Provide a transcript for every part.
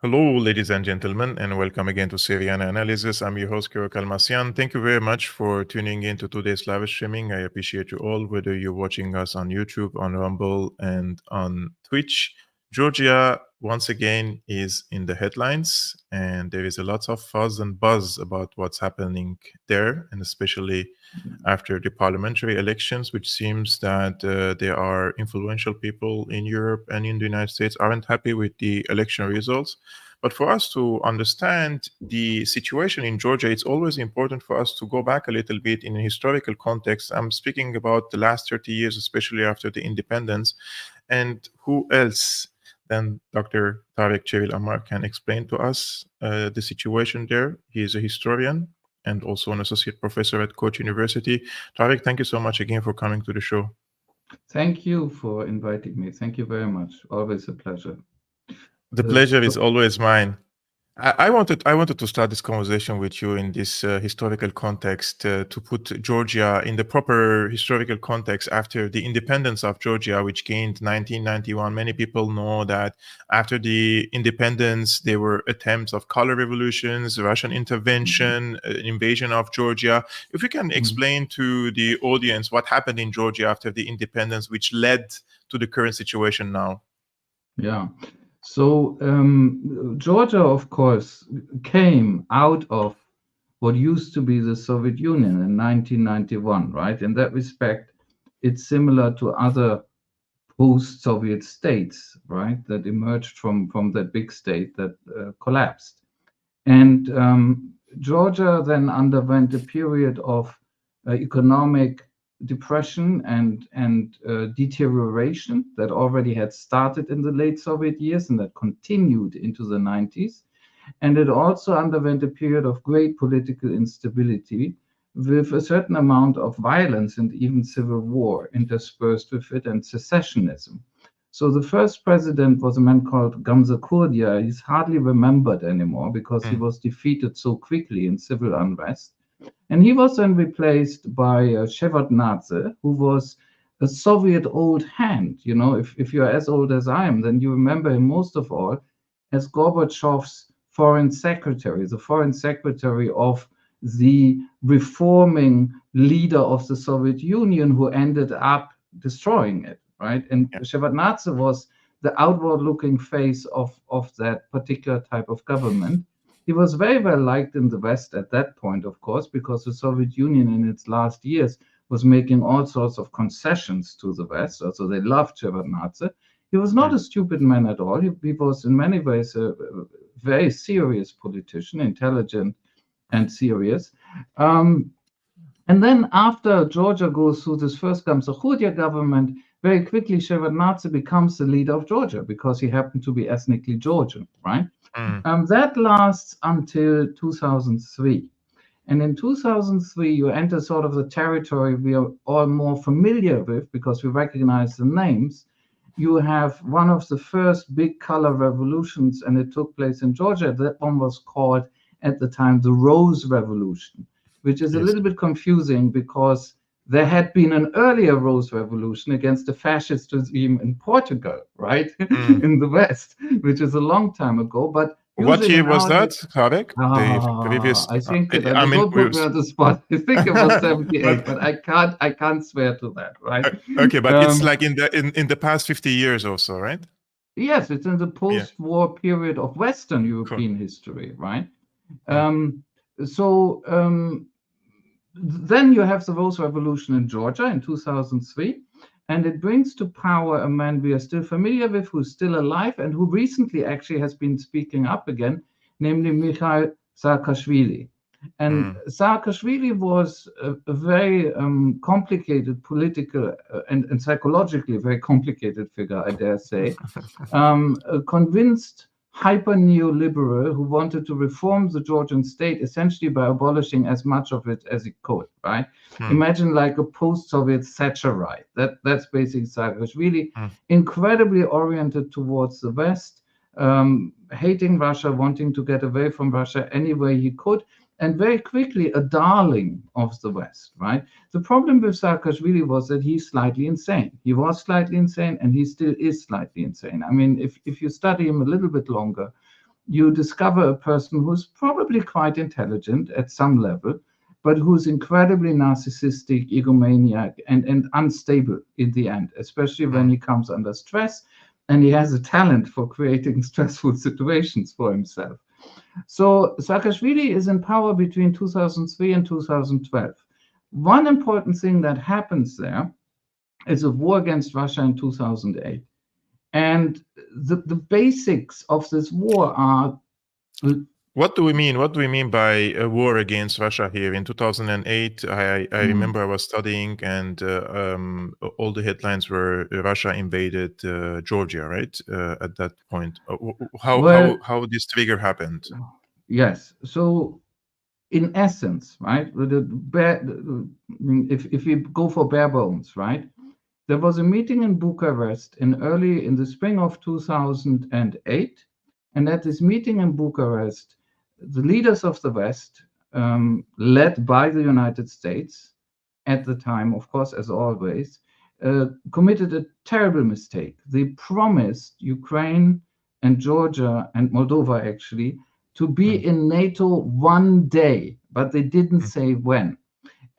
Hello, ladies and gentlemen, and welcome again to Syriana Analysis. I'm your host, Kevork Almassian. Thank you very much for tuning in to today's live streaming. I appreciate you all, whether you're watching us on YouTube, on Rumble, and on Twitch. Georgia, once again, is in the headlines, and there is a lot of fuzz and buzz about what's happening there, and especially after the parliamentary elections, which seems that there are influential people in Europe and in the United States aren't happy with the election results. But for us to understand the situation in Georgia, it's always important for us to go back a little bit in a historical context. I'm speaking about the last 30 years, especially after the independence. And who else than Dr. Tarik Cyril Amar can explain to us the situation there? He is a historian and also an associate professor at Koç University. Tarik, thank you so much again for coming to the show. Thank you for inviting me. Thank you very much. Always a pleasure. The pleasure is always mine. I wanted to start this conversation with you in this historical context to put Georgia in the proper historical context after the independence of Georgia, which gained 1991. Many people know that after the independence, there were attempts of color revolutions, Russian intervention, invasion of Georgia. If you can explain to the audience what happened in Georgia after the independence, which led to the current situation now. Yeah. So Georgia, of course, came out of what used to be the Soviet Union in 1991, right? In that respect, it's similar to other post-Soviet states, right, that emerged from that big state that collapsed. And Georgia then underwent a period of economic depression and deterioration that already had started in the late Soviet years and that continued into the 90s. And it also underwent a period of great political instability with a certain amount of violence and even civil war interspersed with it and secessionism. So the first president was a man called Gamze Kurdia. He's hardly remembered anymore because he was defeated so quickly in civil unrest. And he was then replaced by Shevardnadze, who was a Soviet old hand. You know, if you're as old as I am, then you remember him most of all as Gorbachev's foreign secretary, the foreign secretary of the reforming leader of the Soviet Union who ended up destroying it, right? And Shevardnadze was the outward-looking face of that particular type of government. He was very well liked in the West at that point, of course, because the Soviet Union in its last years was making all sorts of concessions to the West. Also, they loved Shevardnadze. He was not a stupid man at all. He was in many ways a very serious politician, intelligent and serious. And then after Georgia goes through this first Gamze Kurdia government, very quickly Shevardnadze becomes the leader of Georgia because he happened to be ethnically Georgian, right? That lasts until 2003. And in 2003, you enter sort of the territory we are all more familiar with because we recognize the names. You have one of the first big color revolutions, and it took place in Georgia. That one was called at the time the Rose Revolution, which is a little bit confusing because there had been an earlier Rose Revolution against the fascist regime in Portugal, right? In the West, which is a long time ago. But what year was that, Tarik? I think don't put me on the spot. I think it was 78, but I can't swear to that, right? Okay, but it's like in the past 50 years or so, right? Yes, it's in the post-war period of Western European history, right? Then you have the Rose Revolution in Georgia in 2003, and it brings to power a man we are still familiar with, who's still alive, and who recently actually has been speaking up again, namely Mikhail Saakashvili. And Saakashvili was a very complicated political and psychologically very complicated figure, I dare say, a convinced hyper-neoliberal who wanted to reform the Georgian state essentially by abolishing as much of it as he could, right? Imagine like a post-Soviet Thatcherite. That's basically Saakashvili, incredibly oriented towards the West, hating Russia, wanting to get away from Russia any way he could, and very quickly a darling of the West, right? The problem with Saakashvili was that he's slightly insane. He was slightly insane, and he still is slightly insane. I mean, if you study him a little bit longer, you discover a person who's probably quite intelligent at some level, but who's incredibly narcissistic, egomaniac, and unstable in the end, especially when he comes under stress, and he has a talent for creating stressful situations for himself. So Saakashvili is in power between 2003 and 2012. One important thing that happens there is a war against Russia in 2008. And the basics of this war are... What do we mean? What do we mean by a war against Russia here? In 2008, I remember I was studying, and all the headlines were Russia invaded Georgia, right? At that point, how this trigger happened? Yes. So, in essence, right, if we go for bare bones, right, there was a meeting in Bucharest in the spring of 2008, and at this meeting in Bucharest, the leaders of the West, led by the United States at the time, of course, as always, committed a terrible mistake. They promised Ukraine and Georgia and Moldova, actually, to be in NATO one day, but they didn't say when.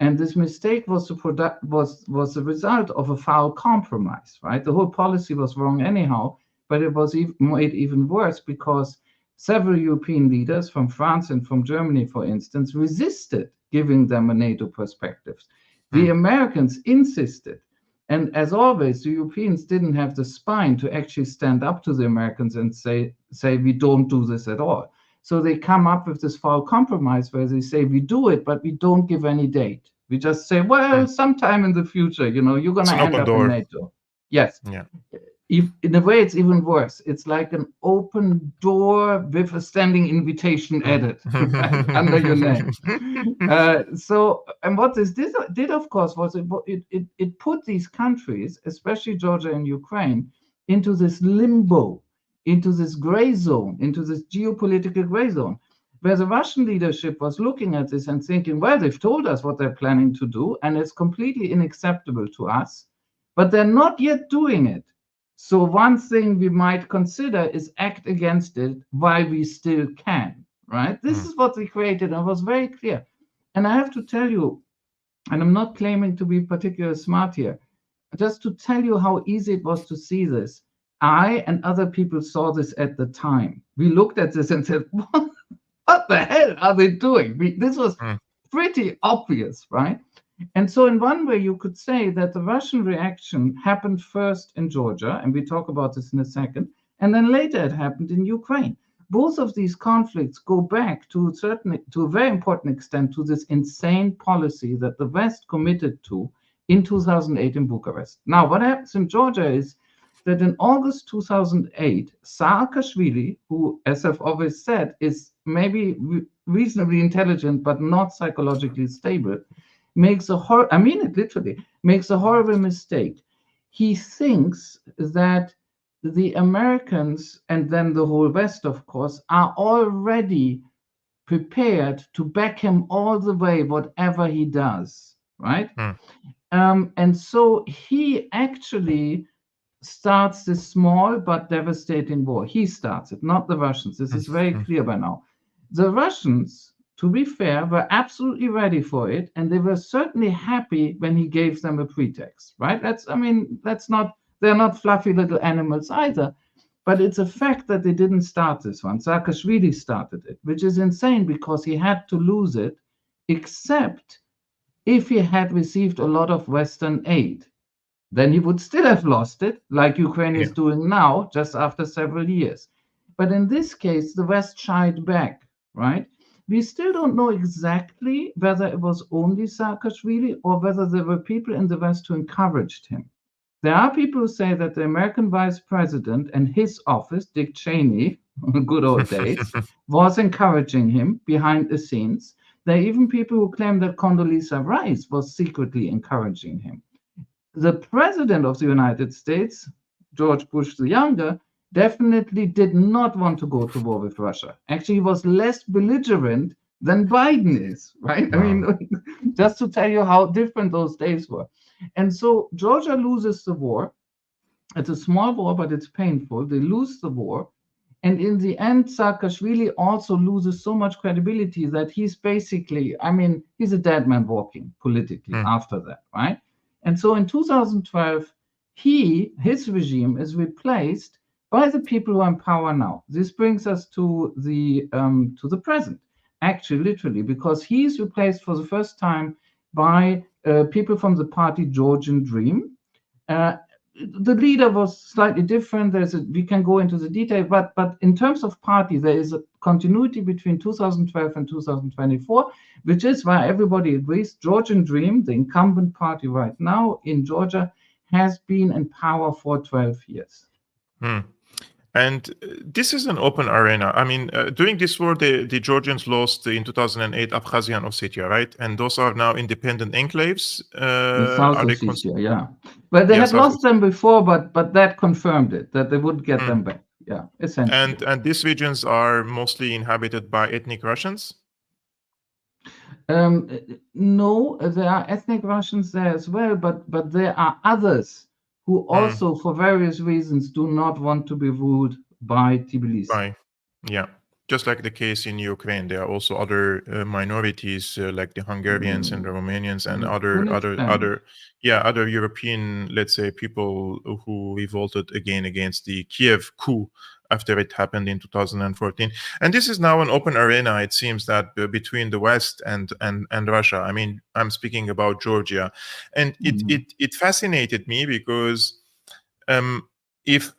And this mistake was the result of a foul compromise, right? The whole policy was wrong anyhow, but it was made even worse because several European leaders from France and from Germany, for instance, resisted giving them a NATO perspective. The Americans insisted. And as always, the Europeans didn't have the spine to actually stand up to the Americans and say we don't do this at all. So they come up with this foul compromise where they say we do it, but we don't give any date. We just say, well, sometime in the future, you're going to end up in NATO. Yes. Yeah. In a way, it's even worse. It's like an open door with a standing invitation added under your name. And what this did, of course, was it put these countries, especially Georgia and Ukraine, into this limbo, into this gray zone, into this geopolitical gray zone, where the Russian leadership was looking at this and thinking, well, they've told us what they're planning to do, and it's completely unacceptable to us, but they're not yet doing it. So one thing we might consider is act against it while we still can, right? This is what they created, and it was very clear. And I have to tell you, and I'm not claiming to be particularly smart here, just to tell you how easy it was to see this. I and other people saw this at the time. We looked at this and said, what the hell are they doing? This was pretty obvious, right? And so in one way, you could say that the Russian reaction happened first in Georgia, and we talk about this in a second, and then later it happened in Ukraine. Both of these conflicts go back to a very important extent to this insane policy that the West committed to in 2008 in Bucharest. Now, what happens in Georgia is that in August 2008, Saakashvili, who, as I've always said, is maybe reasonably intelligent but not psychologically stable, makes a horrible mistake. He thinks that the Americans, and then the whole West, of course, are already prepared to back him all the way, whatever he does, right? And so he actually starts this small but devastating war. He starts it, not the Russians. This is very clear by now. The Russians, to be fair, were absolutely ready for it, and they were certainly happy when he gave them a pretext, right? They're not fluffy little animals either, but it's a fact that they didn't start this one. Saakashvili started it, which is insane because he had to lose it, except if he had received a lot of Western aid. Then he would still have lost it, like Ukraine is doing now, just after several years. But in this case, the West shied back, right? We still don't know exactly whether it was only Saakashvili or whether there were people in the West who encouraged him. There are people who say that the American vice president and his office, Dick Cheney, good old days, was encouraging him behind the scenes. There are even people who claim that Condoleezza Rice was secretly encouraging him. The president of the United States, George Bush the Younger, definitely did not want to go to war with Russia. Actually, he was less belligerent than Biden is, right? Wow. I mean, just to tell you how different those days were. And so Georgia loses the war. It's a small war, but it's painful. They lose the war. And in the end, Saakashvili also loses so much credibility that he's basically, I mean, he's a dead man walking politically after that, right? And so in 2012, his regime is replaced by the people who are in power now. This brings us to the present, actually, literally, because he's replaced for the first time by people from the party Georgian Dream. The leader was slightly different. We can go into the detail, but in terms of party, there is a continuity between 2012 and 2024, which is why everybody agrees Georgian Dream, the incumbent party right now in Georgia, has been in power for 12 years. And this is an open arena. I mean, during this war, the Georgians lost in 2008 Abkhazia and Ossetia, right? And those are now independent enclaves. South Ossetia, yeah. But they had lost them before, but that confirmed it, that they would get them back. Yeah, essentially. And these regions are mostly inhabited by ethnic Russians? No, there are ethnic Russians there as well, but there are others who also, for various reasons, do not want to be ruled by Tbilisi. Yeah, just like the case in Ukraine, there are also other minorities like the Hungarians and the Romanians and other European, let's say, people who revolted again against the Kiev coup after it happened in 2014. And this is now an open arena, it seems, that between the West and Russia. I mean, I'm speaking about Georgia. And it fascinated me because if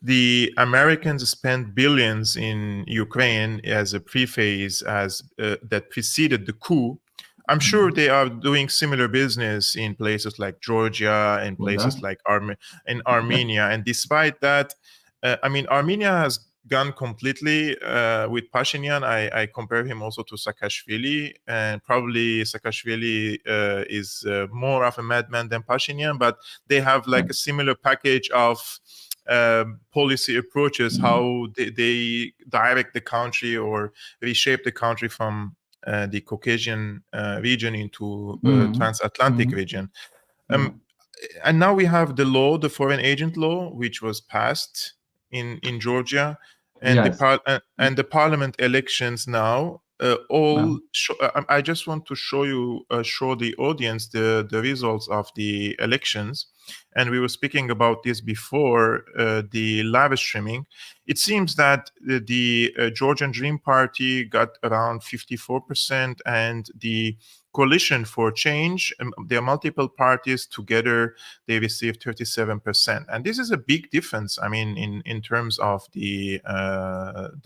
the Americans spent billions in Ukraine as a preface that preceded the coup, I'm sure they are doing similar business in places like Georgia and places like Armenia. And despite that, I mean, Armenia has gone completely with Pashinyan. I compare him also to Saakashvili, and probably Saakashvili is more of a madman than Pashinyan, but they have like a similar package of policy approaches, how they direct the country or reshape the country from the Caucasian region into transatlantic region. And now we have the law, the foreign agent law, which was passed in Georgia, and the parliament elections now. I just want to show the audience the results of the elections. And we were speaking about this before the live streaming. It seems that the Georgian Dream Party got around 54%, and the Coalition for Change, there are multiple parties together, they received 37%. And this is a big difference, I mean, in terms of the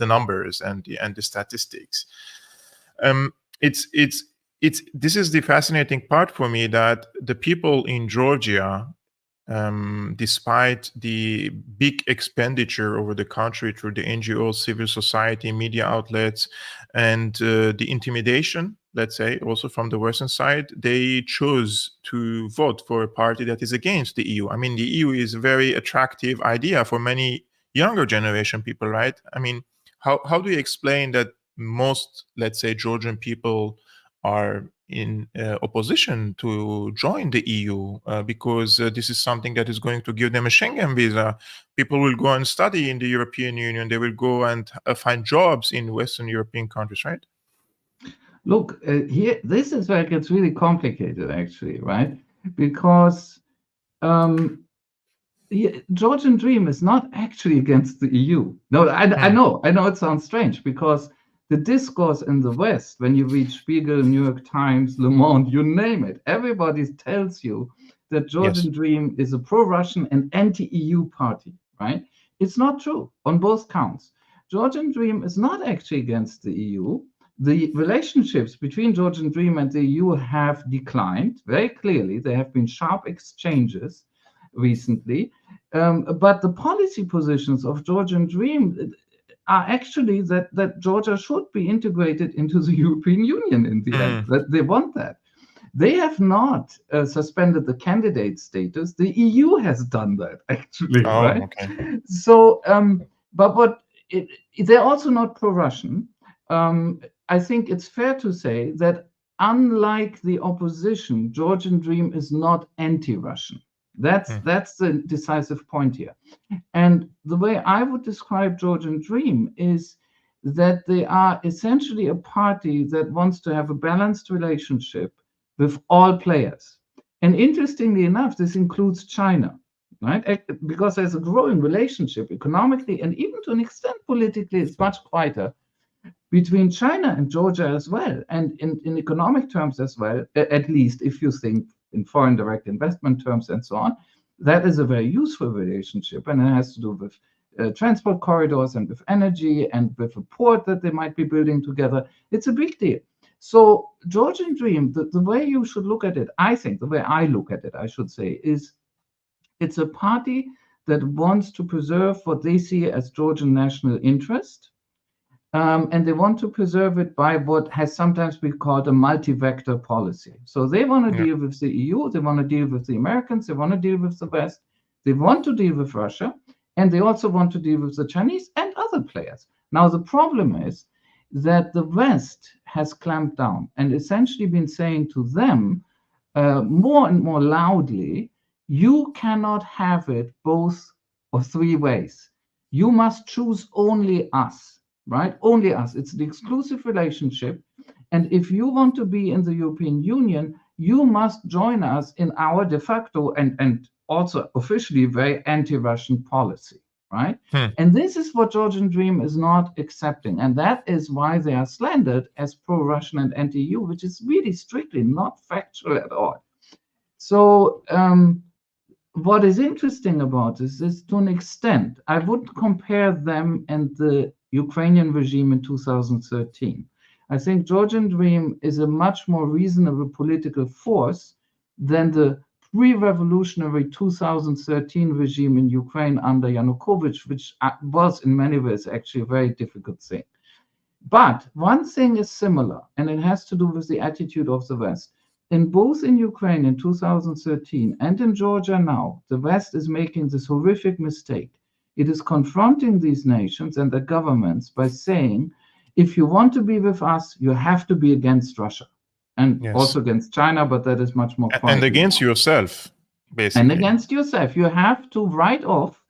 numbers and the statistics. This is the fascinating part for me, that the people in Georgia, despite the big expenditure over the country through the NGOs, civil society, media outlets, and the intimidation, let's say, also from the Western side, they chose to vote for a party that is against the EU. I mean, the EU is a very attractive idea for many younger generation people, right? I mean, how do you explain that most, let's say, Georgian people are in opposition to join the EU because this is something that is going to give them a Schengen visa. People will go and study in the European Union. They will go and find jobs in Western European countries, right? Look, here, this is where it gets really complicated, actually, right? Because Georgian Dream is not actually against the EU. No, I know it sounds strange, because the discourse in the West, when you read Spiegel, New York Times, Le Monde, you name it, everybody tells you that Georgian Dream is a pro-Russian and anti-EU party, right? It's not true on both counts. Georgian Dream is not actually against the EU. The relationships between Georgian Dream and the EU have declined very clearly. There have been sharp exchanges recently, but the policy positions of Georgian Dream are actually that Georgia should be integrated into the European Union in the end. That they want that. They have not suspended the candidate status. The EU has done that, actually, right? Okay. So, they're also not pro-Russian. I think it's fair to say that unlike the opposition, Georgian Dream is not anti-Russian. That's the decisive point here. And the way I would describe Georgian Dream is that they are essentially a party that wants to have a balanced relationship with all players. And interestingly enough, this includes China, right? Because there's a growing relationship economically and even to an extent politically, it's much quieter between China and Georgia as well, and in economic terms as well, at least if you think in foreign direct investment terms and so on. That is a very useful relationship, and it has to do with transport corridors and with energy and with a port that they might be building together. It's a big deal. So Georgian Dream, the way you should look at it, I think, the way I look at it, I should say, is it's a party that wants to preserve what they see as Georgian national interest. And they want to preserve it by what has sometimes been called a multi-vector policy. So they want to deal with the EU, they want to deal with the Americans, they want to deal with the West, they want to deal with Russia, and they also want to deal with the Chinese and other players. Now, the problem is that the West has clamped down and essentially been saying to them more and more loudly, you cannot have it both or three ways. You must choose only us. Right? Only us. It's the exclusive relationship. And if you want to be in the European Union, you must join us in our de facto and also officially very anti-Russian policy. Right? And this is what Georgian Dream is not accepting. And that is why they are slandered as pro-Russian and anti-EU, which is really strictly not factual at all. So what is interesting about this is, to an extent, I would compare them and the Ukrainian regime in 2013. I think Georgian Dream is a much more reasonable political force than the pre-revolutionary 2013 regime in Ukraine under Yanukovych, which was in many ways actually a very difficult thing. But one thing is similar, and it has to do with the attitude of the West. In both in Ukraine in 2013 and in Georgia now, the West is making this horrific mistake. It is confronting these nations and their governments by saying, if you want to be with us, you have to be against Russia and also against China, but that is much more private. And against yourself, basically. And against yourself. You have to write off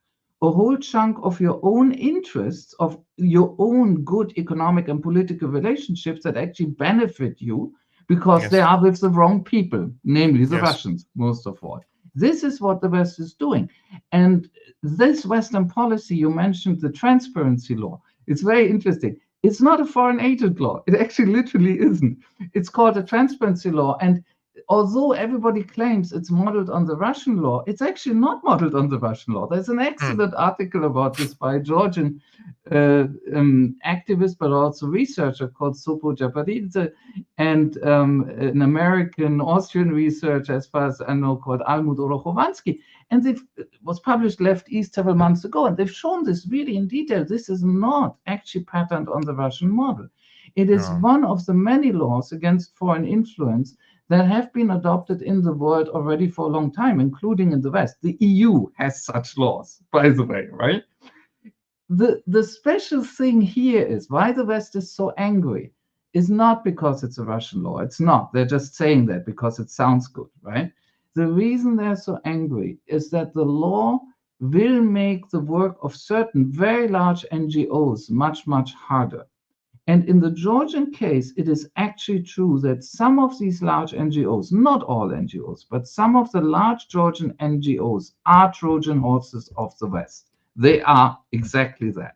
a whole chunk of your own interests, of your own good economic and political relationships that actually benefit you, because they are with the wrong people, namely the Russians, most of all. This is what the West is doing. And this Western policy, you mentioned the transparency law. It's very interesting. It's not a foreign agent law. It actually literally isn't. It's called a transparency law. And although everybody claims it's modeled on the Russian law, it's actually not modeled on the Russian law. There's an excellent article about this by a Georgian activist, but also researcher called Sopo Japaridze, and an American Austrian researcher, as far as I know, called Almut Orochovansky. And it was published Left East several months ago, and they've shown this really in detail. This is not actually patterned on the Russian model. It is one of the many laws against foreign influence that have been adopted in the world already for a long time, including in the West. The EU has such laws, by the way, right? The special thing here is why the West is so angry is not because it's a Russian law. It's not. They're just saying that because it sounds good, right? The reason they're so angry is that the law will make the work of certain very large NGOs much, much harder. And in the Georgian case, it is actually true that some of these large NGOs, not all NGOs, but some of the large Georgian NGOs are Trojan horses of the West. They are exactly that.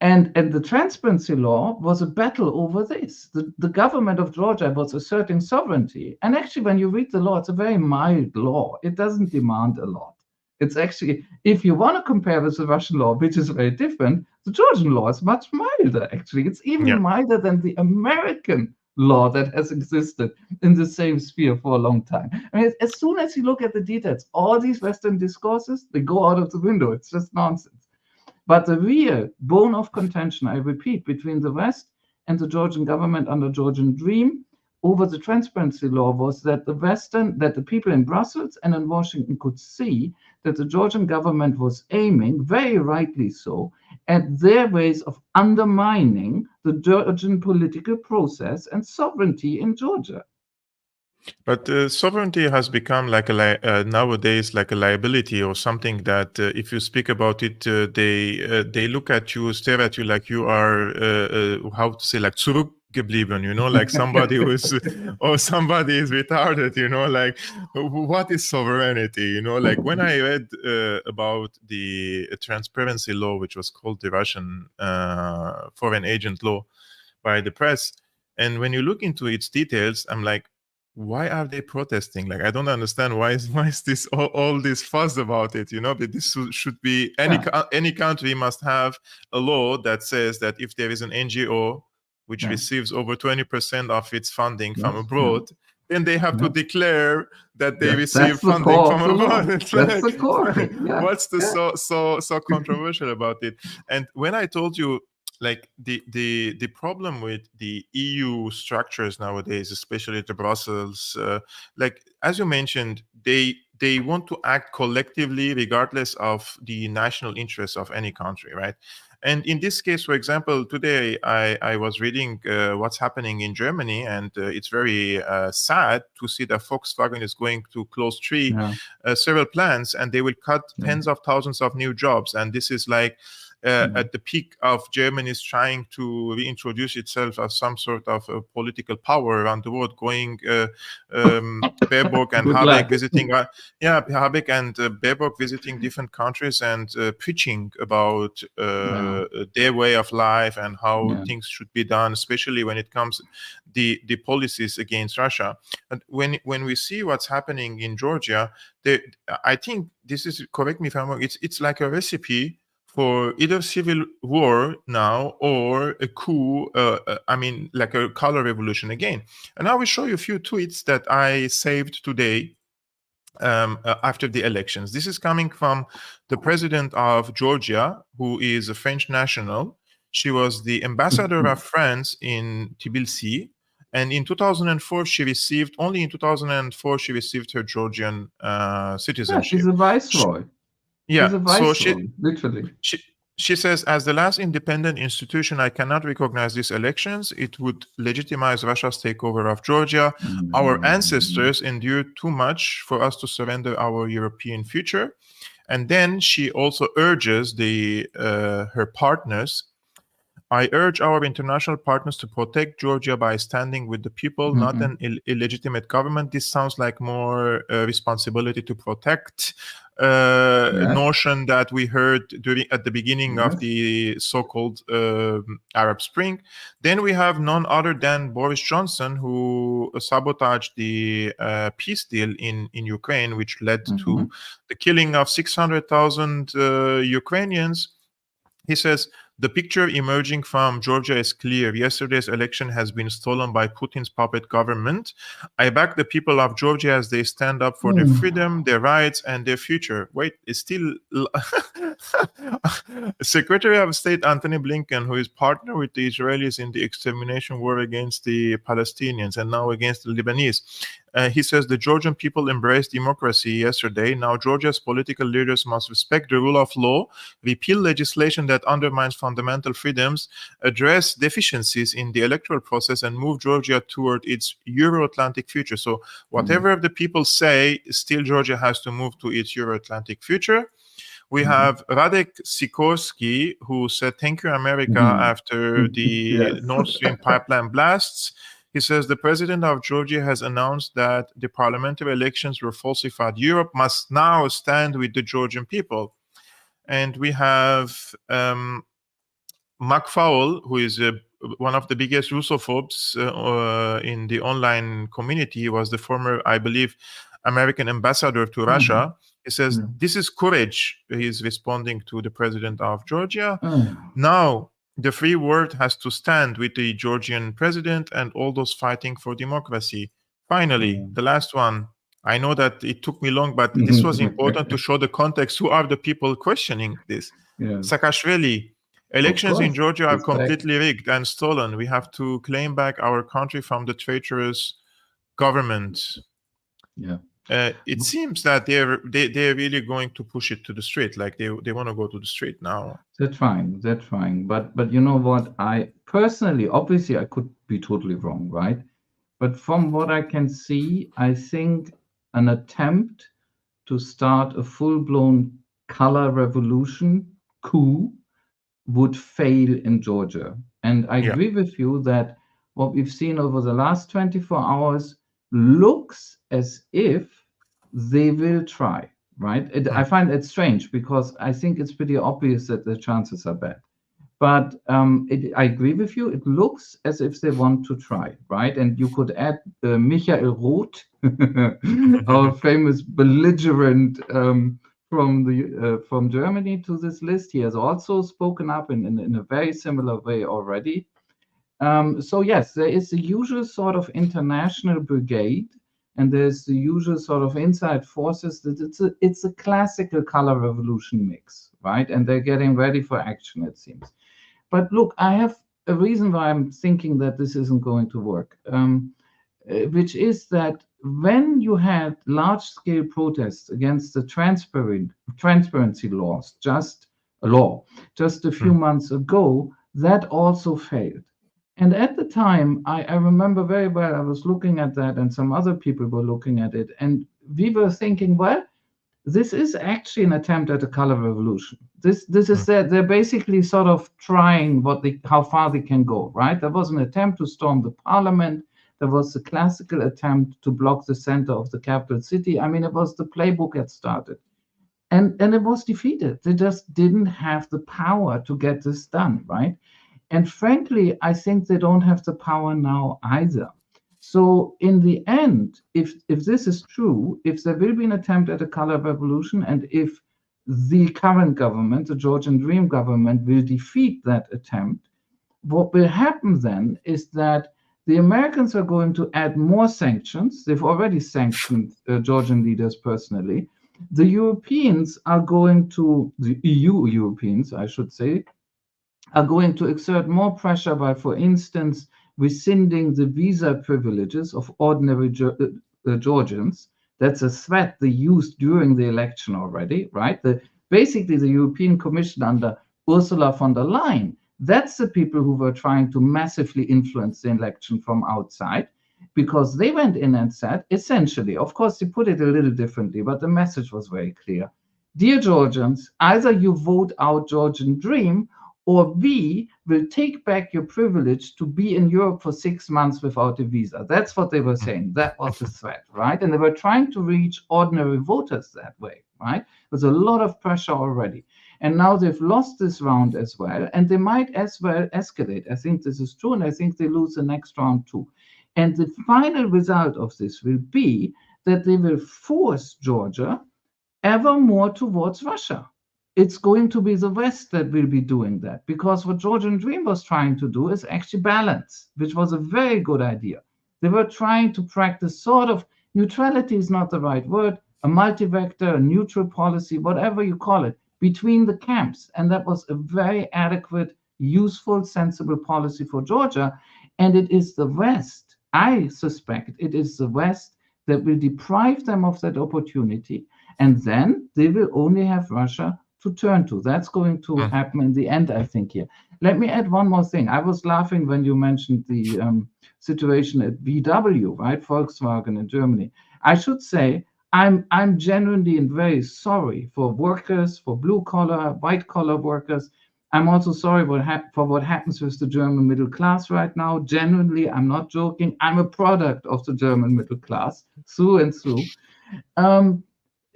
And the transparency law was a battle over this. The government of Georgia was asserting sovereignty. And actually, when you read the law, it's a very mild law. It doesn't demand a lot. It's actually, if you want to compare with the Russian law, which is very different, the Georgian law is much milder, actually. It's even milder than the American law that has existed in the same sphere for a long time. I mean, as soon as you look at the details, all these Western discourses, they go out of the window. It's just nonsense. But the real bone of contention, I repeat, between the West and the Georgian government under Georgian Dream over the transparency law was that the people in Brussels and in Washington could see that the Georgian government was aiming, very rightly so, at their ways of undermining the Georgian political process and sovereignty in Georgia. But sovereignty has become like nowadays like a liability or something that if you speak about it, they look at you, stare at you like you are how to say, like zurückgeblieben, you know, like somebody who is or somebody is retarded, you know, like what is sovereignty, you know? Like when I read about the transparency law, which was called the Russian foreign agent law by the press, and when you look into its details, I'm like, why are they protesting? Like, I don't understand why is this all this fuss about it? You know, but this should be any country must have a law that says that if there is an NGO which receives over 20% of its funding from abroad, then they have to declare that they receive funding from abroad. That's the core. What's the so controversial about it? And when I told you, like the problem with the EU structures nowadays, especially the Brussels, like as you mentioned, they want to act collectively regardless of the national interests of any country, right? And in this case, for example, today I was reading what's happening in Germany, and it's very sad to see that Volkswagen is going to close several plants, and they will cut tens of thousands of new jobs. And this is like at the peak of Germany's trying to reintroduce itself as some sort of a political power around the world, going Baerbock and Habeck visiting, Habeck and Baerbock visiting different countries and preaching about their way of life and how things should be done, especially when it comes the policies against Russia. And when we see what's happening in Georgia, I think this is, correct me if I'm wrong, it's like a recipe for either civil war now or a coup, I mean, like a color revolution again. And I will show you a few tweets that I saved today after the elections. This is coming from the president of Georgia, who is a French national. She was the ambassador of France in Tbilisi. And in 2004, only in 2004, she received her Georgian citizenship. She's a viceroy. So literally. She says, as the last independent institution, I cannot recognize these elections. It would legitimize Russia's takeover of Georgia. Our ancestors endured too much for us to surrender our European future. And then she also urges her partners, I urge our international partners to protect Georgia by standing with the people, not an illegitimate government. This sounds like more responsibility to protect notion that we heard at the beginning of the so-called Arab Spring. Then we have none other than Boris Johnson, who sabotaged the peace deal in Ukraine, which led to the killing of 600,000 Ukrainians. He says, the picture emerging from Georgia is clear. Yesterday's election has been stolen by Putin's puppet government. I back the people of Georgia as they stand up for their freedom, their rights, and their future. Wait, it's still... Secretary of State Antony Blinken, who is partner with the Israelis in the extermination war against the Palestinians and now against the Lebanese. He says the Georgian people embraced democracy yesterday. Now Georgia's political leaders must respect the rule of law, repeal legislation that undermines fundamental freedoms, address deficiencies in the electoral process, and move Georgia toward its Euro-Atlantic future. So whatever the people say, still Georgia has to move to its Euro-Atlantic future. We have Radek Sikorski, who said, thank you, America, after the Nord Stream pipeline blasts. He says the president of Georgia has announced that the parliamentary elections were falsified. Europe must now stand with the Georgian people. And we have Mark Fowle, who is one of the biggest Russophobes in the online community. He was the former, I believe, American ambassador to Russia. He says, this is courage. He's responding to the president of Georgia. Now, the free world has to stand with the Georgian president and all those fighting for democracy. Finally, the last one. I know that it took me long, but this was important to show the context. Who are the people questioning this? Saakashvili. Elections in Georgia are completely rigged and stolen. We have to claim back our country from the traitorous government. It seems that they're really going to push it to the street, like they want to go to the street now. That's fine. But you know what? I personally, obviously, I could be totally wrong, right? But from what I can see, I think an attempt to start a full-blown color revolution coup would fail in Georgia. And I Yeah. agree with you that what we've seen over the last 24 hours looks as if they will try, right? I find it strange because I think it's pretty obvious that the chances are bad. But I agree with you. It looks as if they want to try, right? And you could add Michael Roth, our famous belligerent from Germany, to this list. He has also spoken up in a very similar way already. So yes, there is the usual sort of international brigade, and there's the usual sort of inside forces. That it's a classical color revolution mix, right? And they're getting ready for action, it seems. But look, I have a reason why I'm thinking that this isn't going to work, which is that when you had large-scale protests against the transparency laws, just a few months ago, that also failed. And at the time, I remember very well, I was looking at that, and some other people were looking at it, and we were thinking, well, this is actually an attempt at a color revolution. This is that they're basically sort of trying how far they can go, right? There was an attempt to storm the parliament. There was a classical attempt to block the center of the capital city. I mean, it was the playbook had started. And it was defeated. They just didn't have the power to get this done, right? And frankly, I think they don't have the power now either. So in the end, if this is true, if there will be an attempt at a color revolution, and if the current government, the Georgian Dream government, will defeat that attempt, what will happen then is that the Americans are going to add more sanctions. They've already sanctioned Georgian leaders personally. The Europeans are going to, the EU Europeans, I should say, are going to exert more pressure by, for instance, rescinding the visa privileges of ordinary Georgians. That's a threat they used during the election already, right? Basically, the European Commission under Ursula von der Leyen, that's the people who were trying to massively influence the election from outside, because they went in and said, essentially, of course, they put it a little differently, but the message was very clear. Dear Georgians, either you vote out Georgian Dream, or we will take back your privilege to be in Europe for 6 months without a visa. That's what they were saying. That was the threat, right? And they were trying to reach ordinary voters that way, right? There's a lot of pressure already. And now they've lost this round as well, and they might as well escalate. I think this is true, and I think they lose the next round too. And the final result of this will be that they will force Georgia ever more towards Russia. It's going to be the West that will be doing that, because what Georgian Dream was trying to do is actually balance, which was a very good idea. They were trying to practice sort of, neutrality is not the right word, a multi-vector, a neutral policy, whatever you call it, between the camps. And that was a very adequate, useful, sensible policy for Georgia. And it is the West, I suspect it is the West that will deprive them of that opportunity. And then they will only have Russia to turn to. That's going to happen in the end, I think, here. Let me add one more thing. I was laughing when you mentioned the situation at VW, right? Volkswagen in Germany. I should say, I'm genuinely and very sorry for workers, for blue-collar, white-collar workers. I'm also sorry for what happens with the German middle class right now. Genuinely, I'm not joking. I'm a product of the German middle class, through and through.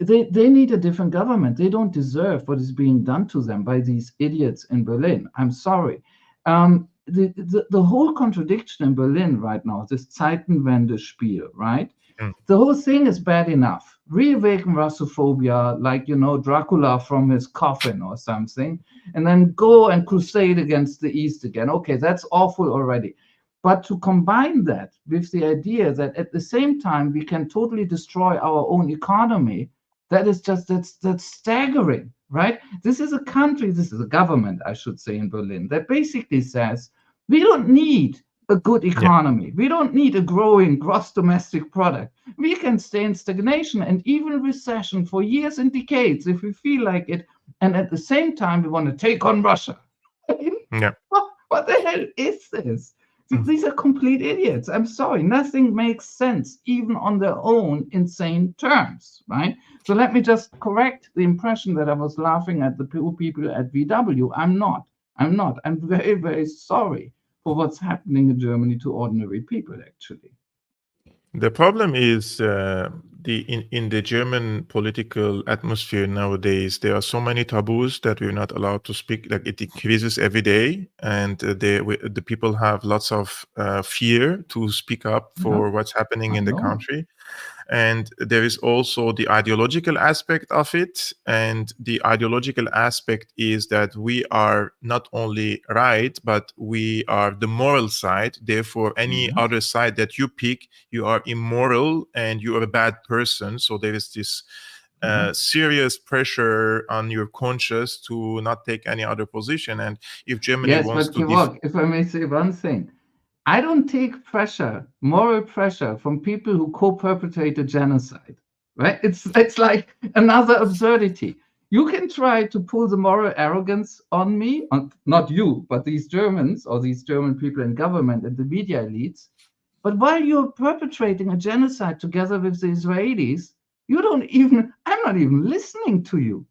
They need a different government. They don't deserve what is being done to them by these idiots in Berlin. I'm sorry. The whole contradiction in Berlin right now, this Zeitenwende spiel, right? The whole thing is bad enough. Reawaken Russophobia, like, Dracula from his coffin or something, and then go and crusade against the East again. Okay, that's awful already. But to combine that with the idea that at the same time we can totally destroy our own economy, that's staggering, right? This is a country, this is a government, I should say, in Berlin, that basically says, we don't need a good economy. We don't need a growing gross domestic product. We can stay in stagnation and even recession for years and decades if we feel like it. And at the same time, we want to take on Russia. Yeah. What the hell is this? These are complete idiots. I'm sorry. Nothing makes sense, even on their own insane terms, right? So let me just correct the impression that I was laughing at the people at VW. I'm not. I'm not. I'm very, very sorry for what's happening in Germany to ordinary people, actually. The problem is in the German political atmosphere nowadays. There are so many taboos that we're not allowed to speak. Like it increases every day, and the people have lots of fear to speak up Yeah, for what's happening I in the know. country. And there is also the ideological aspect of it. And the ideological aspect is that we are not only right, but we are the moral side. Therefore, any Yes. other side that you pick, you are immoral and you are a bad person. So there is this Yeah. serious pressure on your conscience to not take any other position. And if Germany Yes, wants but to Kevork, if I may say one thing, I don't take pressure, moral pressure, from people who co-perpetrate a genocide. Right? It's like another absurdity. You can try to pull the moral arrogance on me, on, not you, but these Germans or these German people in government and the media elites. But while you're perpetrating a genocide together with the Israelis, you don't even, I'm not even listening to you.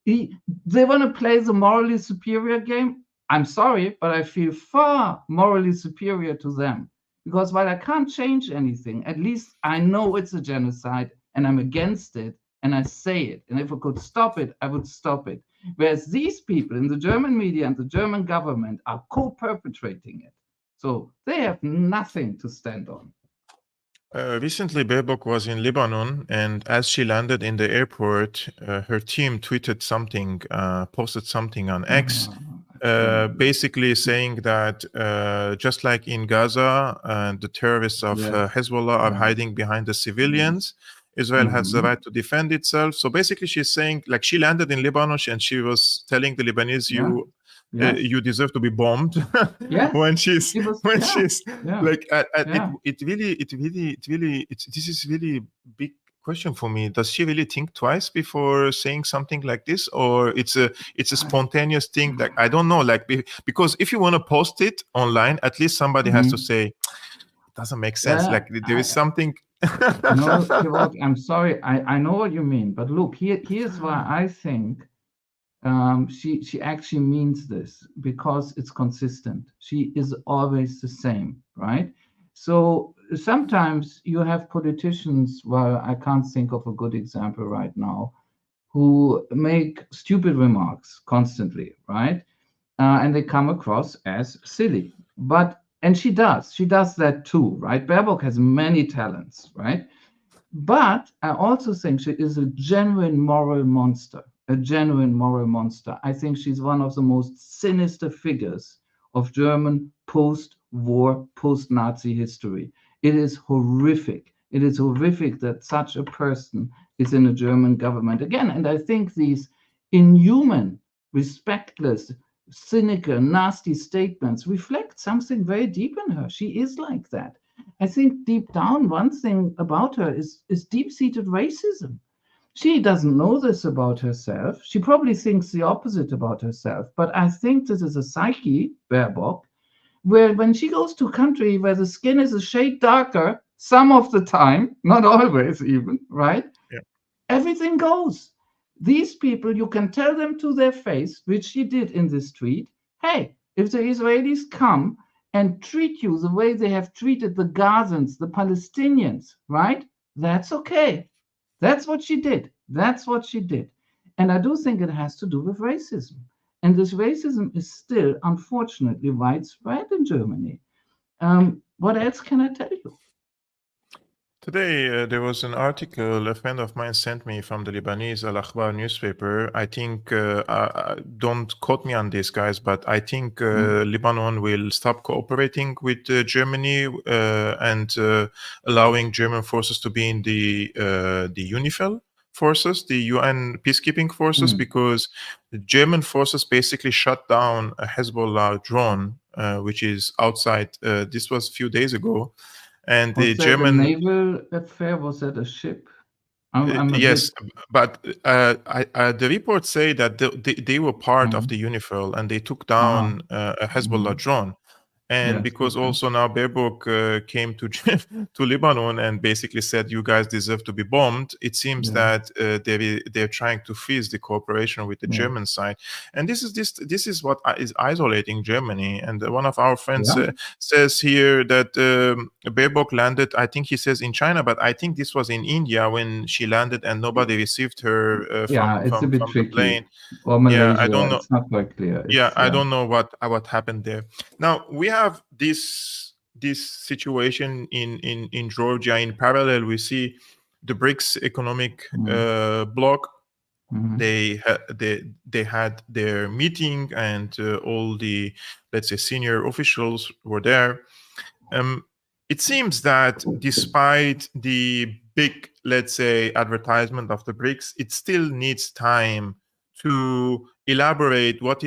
They want to play the morally superior game. I'm sorry, but I feel far morally superior to them. Because while I can't change anything, at least I know it's a genocide and I'm against it and I say it. And if I could stop it, I would stop it. Whereas these people in the German media and the German government are co perpetrating it. So they have nothing to stand on. Recently, Baerbock was in Lebanon, and as she landed in the airport, her team tweeted something, posted something on X, I can't believe. basically saying that just like in Gaza, the terrorists of Yes, Hezbollah are yes, hiding behind the yes. civilians. Israel has the Hmm. right to defend itself. So basically, she's saying, like, she landed in Lebanon and she was telling the Lebanese, Yeah, yes, you deserve to be bombed yes. when she's She was, when yeah, she's yeah, like yeah. this is really big question for me. Does she really think twice before saying something like this, or it's a I, spontaneous thing that I don't know, like because if you want to post it online, at least somebody has to mhm. say it doesn't make sense, Yeah, like there is something. no, Kevork, I'm sorry. I know what you mean, but look, here's why I think she actually means this because it's consistent. She is always the same, right? So sometimes you have politicians, well, I can't think of a good example right now, who make stupid remarks constantly, right? And they come across as silly. And she does that too, right? Baerbock has many talents, right? But I also think she is a genuine moral monster, a genuine moral monster. I think she's one of the most sinister figures of German post war, post Nazi history. It is horrific. It is horrific that such a person is in a German government again. And I think these inhuman, respectless, cynical, nasty statements reflect something very deep in her. She is like that. I think deep down, one thing about her is deep seated racism. She doesn't know this about herself. She probably thinks the opposite about herself. But I think this is a psyche, Baerbock, where when she goes to a country where the skin is a shade darker, some of the time, not always even, right? Yeah. Everything goes. These people, you can tell them to their face, which she did in this tweet, hey, if the Israelis come and treat you the way they have treated the Gazans, the Palestinians, right? That's okay. That's what she did. That's what she did. And I do think it has to do with racism. And this racism is still, unfortunately, widespread in Germany. What else can I tell you? Today, there was an article a friend of mine sent me from the Lebanese Al Akhbar newspaper. I think, don't quote me on this, guys, but I think Mm. Lebanon will stop cooperating with Germany and allowing German forces to be in the UNIFIL forces, the UN peacekeeping forces, Mm. because the German forces basically shut down a Hezbollah drone, which is outside. This was a few days ago, and the Was that a German. naval affair? Was that a ship? I'm a bit. Yes, but the reports say that they were part of Mm. the UNIFIL and they took Ah. down a Hezbollah Mm. drone. And Yes. because Okay. also now Baerbock came to to Lebanon and basically said, "You guys deserve to be bombed," it seems Yeah. that they're trying to freeze the cooperation with the Yeah. German side, and this is what is isolating Germany. And one of our friends Yeah. says here that Baerbock landed, I think he says in China, but I think this was in India when she landed, and nobody received her Yeah. It's a bit from the tricky. plane. Or Yeah, I Malaysia. don't know. It's not quite clear. Yeah, It's I don't know what happened there. Now we have this situation in Georgia. In parallel, we see the BRICS economic mm, bloc. mhm. They had their meeting, and all the, let's say, senior officials were there. Um, it seems that despite the big, let's say, advertisement of the BRICS, it still needs time to elaborate what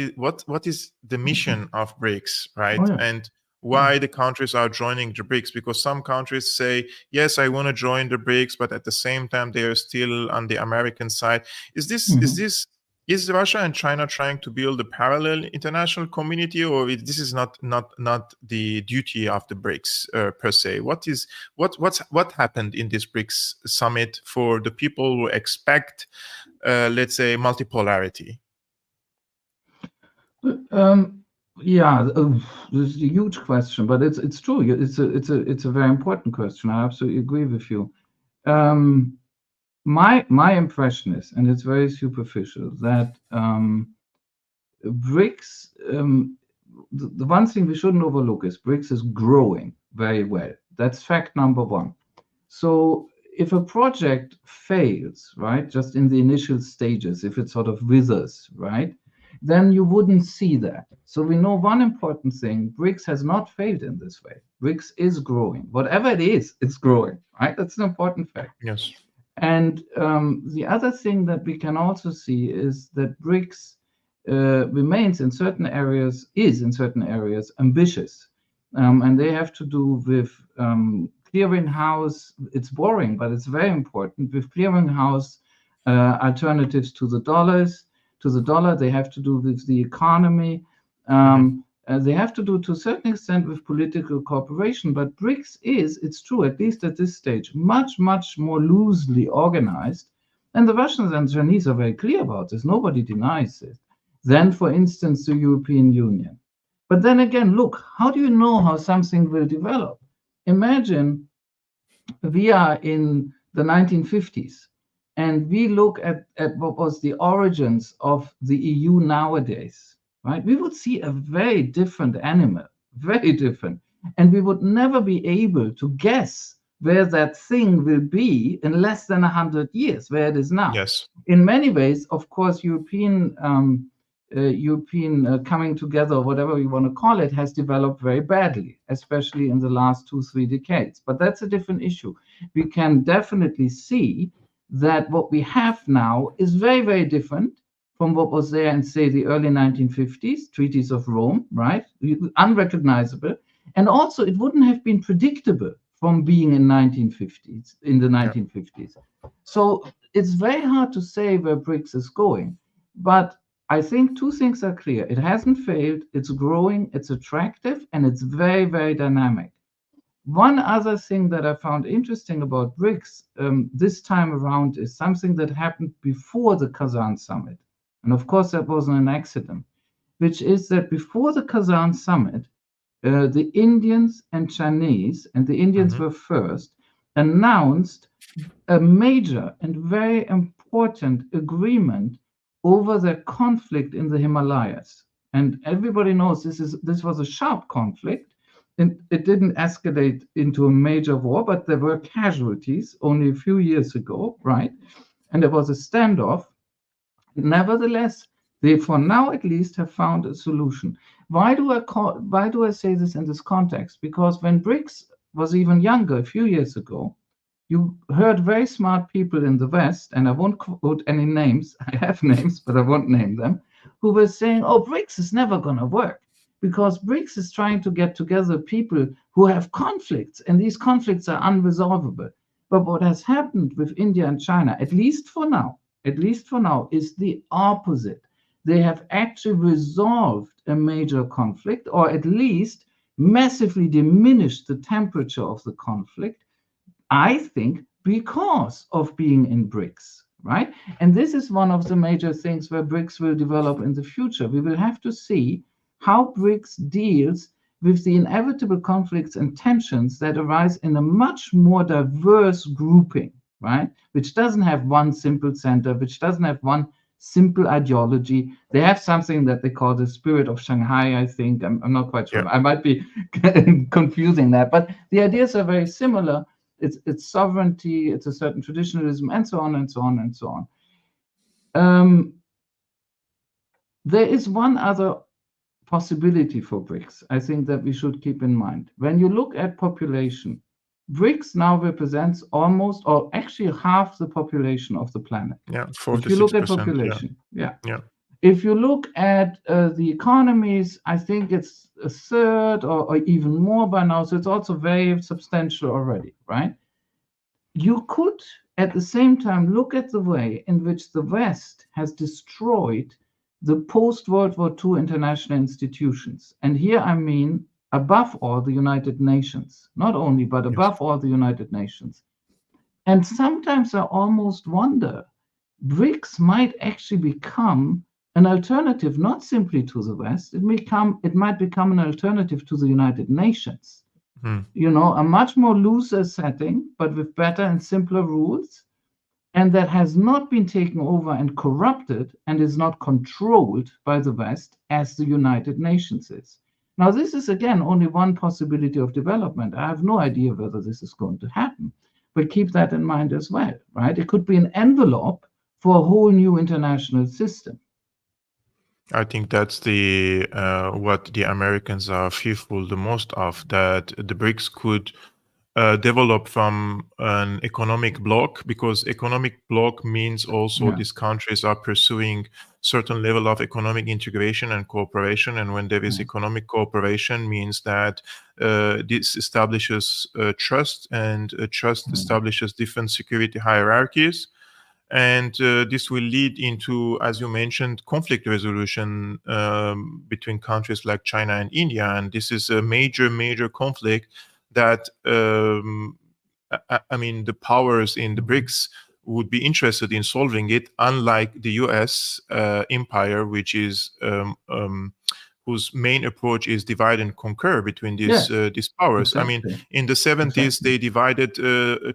is the mission of BRICS, Oh right? yeah. And Yeah. why the countries are joining the BRICS, because some countries say, yes, I want to join the BRICS, but at the same time they are still on the American side. Mhm. Is Russia and China trying to build a parallel international community, or this is not the duty of the BRICS per se? What happened in this BRICS summit for the people who expect, let's say, multipolarity? Um, yeah, this is a huge question, but it's true. It's a very important question. I absolutely agree with you. Um, my impression is, and it's very superficial, that BRICS. The one thing we shouldn't overlook is BRICS is growing very well. That's fact number one. So if a project fails, right, just in the initial stages, if it sort of withers, right, then you wouldn't see that. So we know one important thing: BRICS has not failed in this way. BRICS is growing. Whatever it is, it's growing, right? That's an important fact. Yes. And the other thing that we can also see is that BRICS remains in certain areas ambitious. And they have to do with clearinghouse. It's boring, but it's very important. With clearinghouse alternatives to the dollar, they have to do with the economy. Hmm. They have to do to a certain extent with political cooperation, but BRICS is, it's true, at least at this stage, much, much more loosely organized. And the Russians and Chinese are very clear about this. Nobody denies it. Than, for instance, the European Union. But then again, look, how do you know how something will develop? Imagine we are in the 1950s and we look at what was the origins of the EU nowadays, right? We would see a very different animal, very different. And we would never be able to guess where that thing will be in less than 100 years, where it is now. Yes. In many ways, of course, European coming together, or whatever you want to call it, has developed very badly, especially in the last 2-3 decades. But that's a different issue. We can definitely see that what we have now is very, very different from what was there in, say, the early 1950s, treaties of Rome, right? Unrecognizable. And also, it wouldn't have been predictable from being in the Yeah. 1950s. So it's very hard to say where BRICS is going. But I think two things are clear. It hasn't failed, it's growing, it's attractive, and it's very, very dynamic. One other thing that I found interesting about BRICS this time around is something that happened before the Kazan summit. And of course, that wasn't an accident, which is that before the Kazan summit, the Indians and Chinese, and the Indians Hmm. were first, announced a major and very important agreement over the conflict in the Himalayas. And everybody knows this was a sharp conflict. And it didn't escalate into a major war, but there were casualties only a few years ago, right? And there was a standoff. Nevertheless, they, for now at least, have found a solution. Why do I say this in this context? Because when BRICS was even younger, a few years ago, you heard very smart people in the West, and I won't quote any names. I have names, but I won't name them, who were saying, "Oh, BRICS is never going to work because BRICS is trying to get together people who have conflicts, and these conflicts are unresolvable." But what has happened with India and China, at least for now, is the opposite. They have actually resolved a major conflict, or at least massively diminished the temperature of the conflict, I think, because of being in BRICS, right? And this is one of the major things where BRICS will develop in the future. We will have to see how BRICS deals with the inevitable conflicts and tensions that arise in a much more diverse grouping, right? Which doesn't have one simple center, which doesn't have one simple ideology. They have something that they call the spirit of Shanghai, I think. I'm not quite sure. Yeah. I might be confusing that, but the ideas are very similar. It's sovereignty, it's a certain traditionalism, and so on and so on and so on. There is one other possibility for BRICS, I think, that we should keep in mind. When you look at population, BRICS now represents almost, or actually half the population of the planet. Yeah, 46%. If you look at population, yeah. If you look at the economies, I think it's a third or even more by now. So it's also very substantial already, right? You could, at the same time, look at the way in which the West has destroyed the post-World War II international institutions. And here I mean, above all, the United Nations. Not only, but above all, the United Nations. And sometimes I almost wonder, BRICS might actually become an alternative, not simply to the West. It might become an alternative to the United Nations. You know, a much more looser setting, but with better and simpler rules, and that has not been taken over and corrupted and is not controlled by the West as the United Nations is. Now, this is, again, only one possibility of development. I have no idea whether this is going to happen, but keep that in mind as well, right? It could be an envelope for a whole new international system. I think that's the what the Americans are fearful the most of, that the BRICS could develop from an economic bloc, because economic bloc means also these countries are pursuing certain level of economic integration and cooperation. And when there is economic cooperation, means that this establishes trust, and trust establishes different security hierarchies. And this will lead into, as you mentioned, conflict resolution between countries like China and India. And this is a major conflict that, I mean, the powers in the BRICS would be interested in solving it, unlike the US empire, which is whose main approach is divide and conquer between these powers. Exactly. I mean, in the 70s, they divided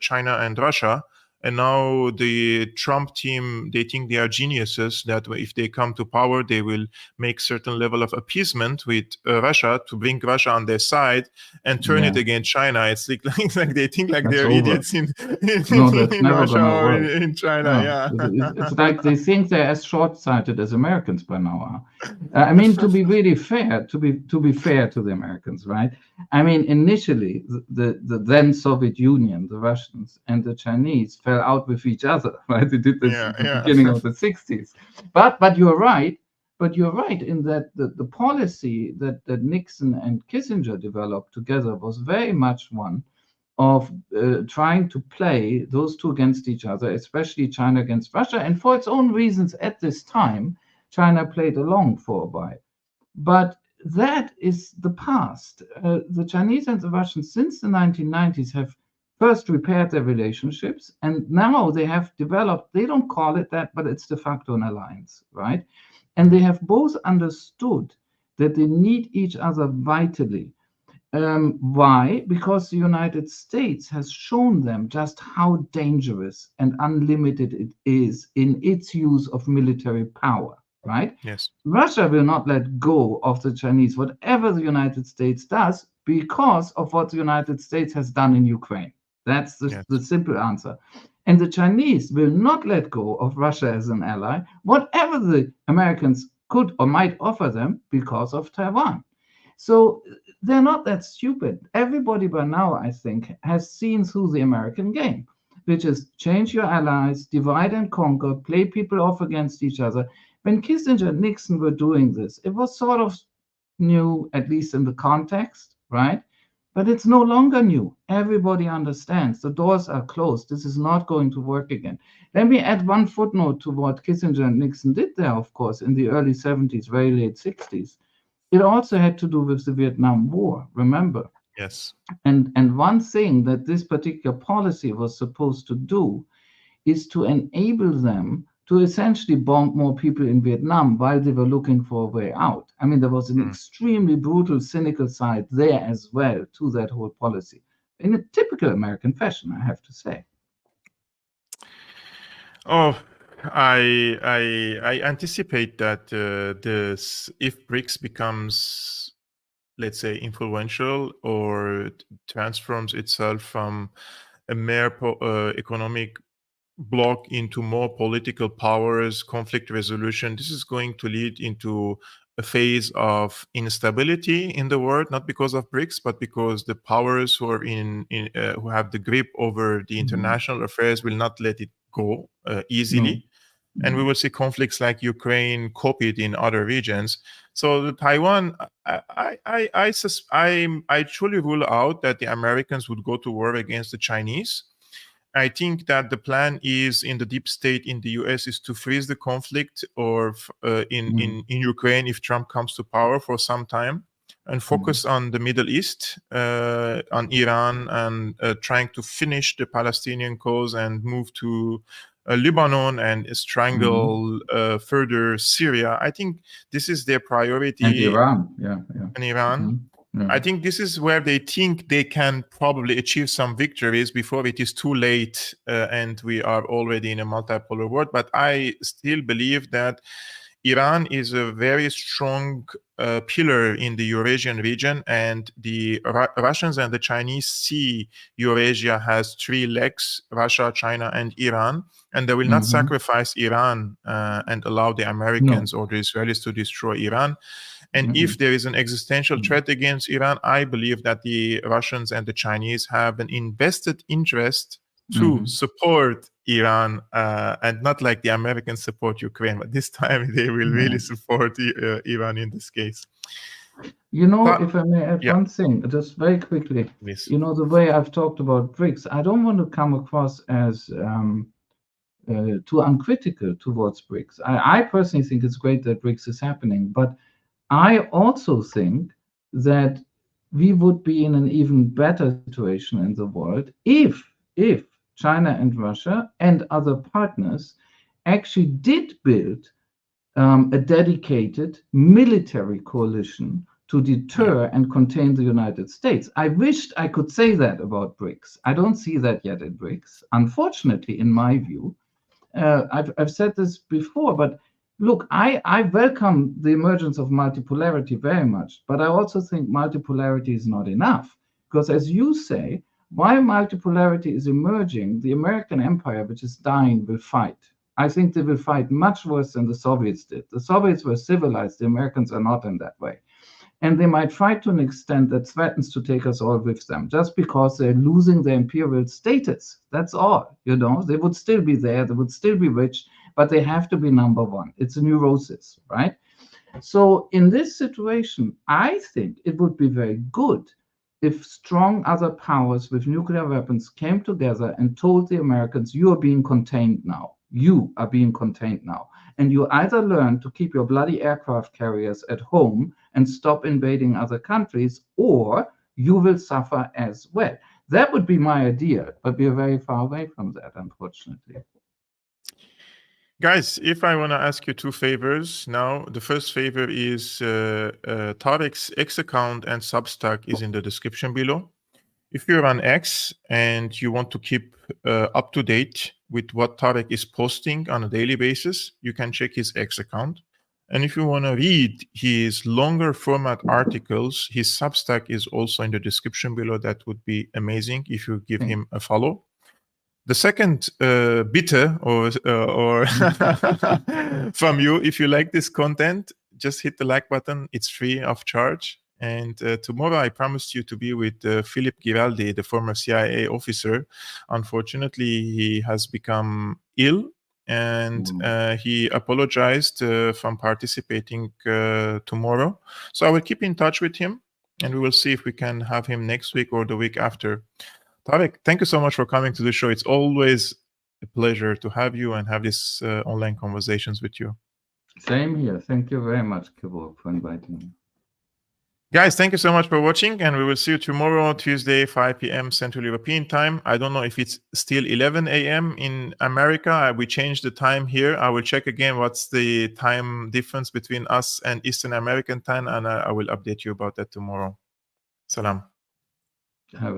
China and Russia. And now the Trump team, they think they are geniuses, that if they come to power, they will make certain level of appeasement with Russia to bring Russia on their side and turn it against China. It's like they think like they're idiots in Russia or in China. It's like they think they're as short-sighted as Americans by now. I mean, to be really fair, to be fair to the Americans, right? I mean, initially, the then Soviet Union, the Russians and the Chinese fell out with each other, right? They did this at the beginning of the 60s. But you're right. But you're right in that the policy that Nixon and Kissinger developed together was very much one of trying to play those two against each other, especially China against Russia. And for its own reasons at this time, China played along for a while. But that is the past. The Chinese and the Russians, since the 1990s, have first repaired their relationships, and now they have developed, they don't call it that, but it's de facto an alliance, right? And they have both understood that they need each other vitally. Why? Because the United States has shown them just how dangerous and unlimited it is in its use of military power, right? Yes. Russia will not let go of the Chinese, whatever the United States does, because of what the United States has done in Ukraine. That's the simple answer. And the Chinese will not let go of Russia as an ally, whatever the Americans could or might offer them, because of Taiwan. So they're not that stupid. Everybody by now, I think, has seen through the American game, which is change your allies, divide and conquer, play people off against each other. When Kissinger and Nixon were doing this, it was sort of new, at least in the context, right? But it's no longer new. Everybody understands. The doors are closed. This is not going to work again. Let me add one footnote to what Kissinger and Nixon did there, of course, in the early 70s, very late 60s. it also had to do with the Vietnam War, remember? Yes. And one thing that this particular policy was supposed to do is to enable them to essentially bomb more people in Vietnam while they were looking for a way out. I mean, there was an extremely brutal, cynical side there as well to that whole policy, in a typical American fashion, I have to say. Oh, I anticipate that this, if BRICS becomes, let's say, influential or transforms itself from a mere economic bloc into more political powers, conflict resolution, this is going to lead into a phase of instability in the world, not because of BRICS, but because the powers who are who have the grip over the international affairs will not let it go easily. And we will see conflicts like Ukraine copied in other regions. So the Taiwan, I truly rule out that the Americans would go to war against the Chinese. I think that the plan is in the deep state in the US is to freeze the conflict or in Ukraine if Trump comes to power for some time, and focus on the Middle East, on Iran, and trying to finish the Palestinian cause and move to Lebanon and strangle further Syria. I think this is their priority. And Iran, And Iran. I think this is where they think they can probably achieve some victories before it is too late and we are already in a multipolar world. But I still believe that Iran is a very strong pillar in the Eurasian region, and the Russians and the Chinese see Eurasia has three legs: Russia, China, and Iran, and they will not sacrifice Iran and allow the Americans or the Israelis to destroy Iran. And if there is an existential threat against Iran, I believe that the Russians and the Chinese have an invested interest to support Iran, and not like the Americans support Ukraine, but this time they will really support Iran in this case. You know, if I may add one thing, just very quickly, you know, the way I've talked about BRICS, I don't want to come across as too uncritical towards BRICS. I personally think it's great that BRICS is happening, but I also think that we would be in an even better situation in the world if China and Russia and other partners actually did build a dedicated military coalition to deter and contain the United States. I wished I could say that about BRICS. I don't see that yet in BRICS. Unfortunately, in my view, I've said this before, but look, I welcome the emergence of multipolarity very much, but I also think multipolarity is not enough. Because as you say, while multipolarity is emerging, the American empire, which is dying, will fight. I think they will fight much worse than the Soviets did. The Soviets were civilized, the Americans are not in that way. And they might fight to an extent that threatens to take us all with them, just because they're losing their imperial status. That's all, you know. They would still be there, they would still be rich, but they have to be number one. It's a neurosis, right? So in this situation, I think it would be very good if strong other powers with nuclear weapons came together and told the Americans, you are being contained now. You are being contained now. And you either learn to keep your bloody aircraft carriers at home and stop invading other countries, or you will suffer as well. That would be my idea, but we are very far away from that, unfortunately. Guys, if I want to ask you two favors now, the first favor is Tarik's X account and Substack is in the description below. If you're on X and you want to keep up to date with what Tarik is posting on a daily basis, you can check his X account. And if you want to read his longer format articles, his Substack is also in the description below. That would be amazing if you give him a follow. The second bitte or from you, if you like this content, just hit the like button. It's free of charge. And tomorrow I promised you to be with Philip Giraldi, the former CIA officer. Unfortunately, he has become ill and he apologized from participating tomorrow. So I will keep in touch with him and we will see if we can have him next week or the week after. Tarik, thank you so much for coming to the show. It's always a pleasure to have you and have these online conversations with you. Same here. Thank you very much, Kevork, for inviting me. Guys, thank you so much for watching, and we will see you tomorrow, Tuesday, 5 p.m. Central European time. I don't know if it's still 11 a.m. in America. We changed the time here. I will check again what's the time difference between us and Eastern American time, and I will update you about that tomorrow. Salam. Bye-bye.